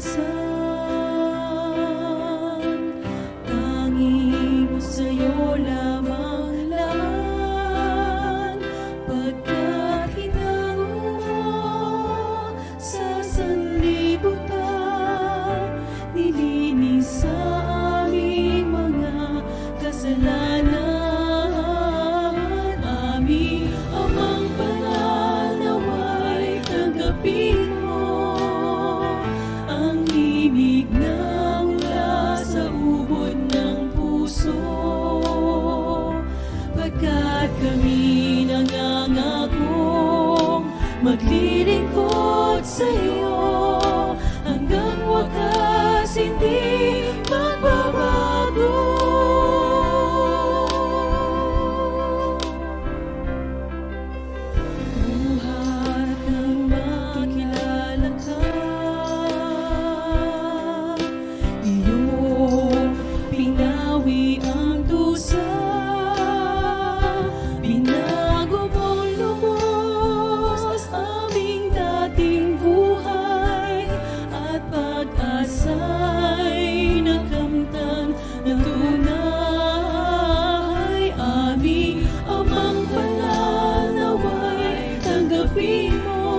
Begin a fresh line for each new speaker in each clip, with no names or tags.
kalikasan. Tanging sa'yo lamang laman, pagkat hinango mo sa sanlibutan, nilinis sa aming mga kasalanan. Aming Amang banal, naway tanggapin mo ang ibig na mula sa ubod ng puso, pagkat kami nangangakong maglilingkod sa'yo hanggang wakas, hindi magbabago. Buhat nang makilala ka, iyong pinawi ang dusa, binago mong lubos aming dating buhay, at pag-asa'y nakamtan ng tunay. Aming Amang banal, naway tanggapin mo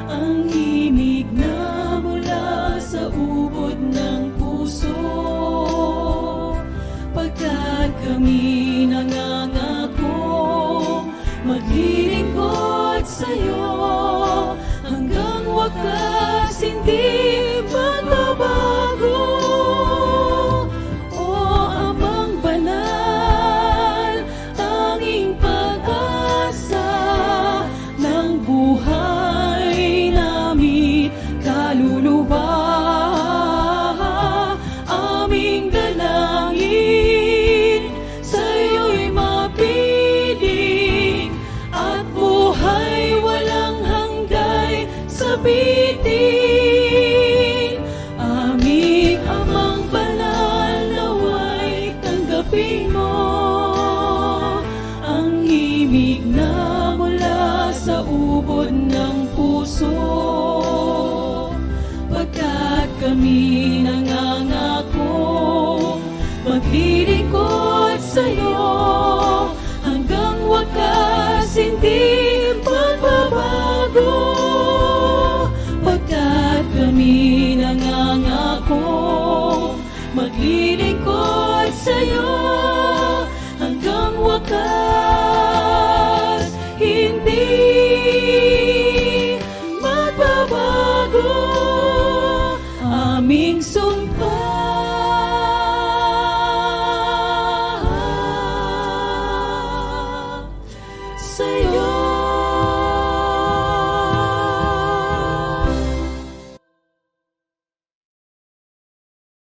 ang himig na mula sa ubod ng puso, pagkat kami nangangako maglilingkod sa'yo hanggang wakas, hindi magbabago. O Amang banal, tanging pag-asa ng buhay namin kaluluwa, aming dalangin sa'yo'y mapiling at buhay walang hanggan sa bitin. Aming Amang banal, naway tanggapin mo ang himig na mula sa ubod ng puso, pagkat kami nangangako maglilingkod sa'yo